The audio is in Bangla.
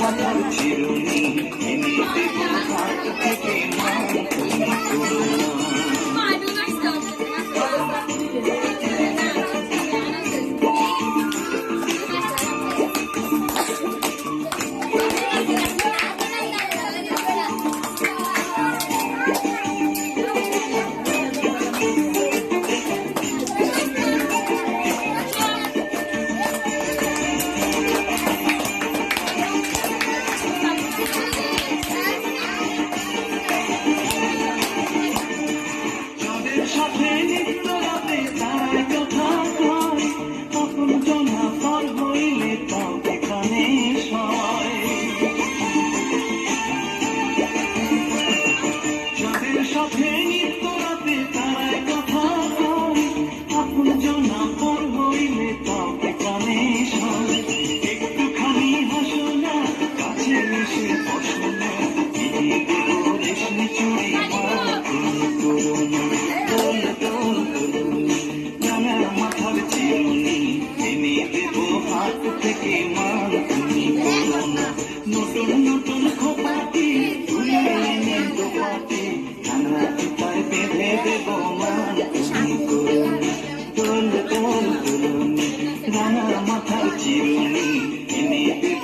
মাথার চিরুনি এনে দেব হাত থেকে মান তুমি করো না। সাথে নিত্য রাতে তারাই কথা কয়, আপন জনা পর হইলে তাও এখানে সয়। যাদের সাথে নিত্য রাতে তারাই কথা কয়, আপন জনা পর হইলে তাও এখানে সয়। একটুখানি হাসো না, কাছে এসে বসো না, দিয়ে দেব রেশমি চুড়ি মালা তুমি করো না। মাথার চিরুনি এনে দেব হাত থেকে মান তুমি করো না। নতুন নতুন খোপাটি তুলে এনে দোপাটি রাঙা চিতায় বেঁধে দেব মান তুমি করো না। দোল দোল দোলনি রাঙা মাথার চিরুনি এনে দেব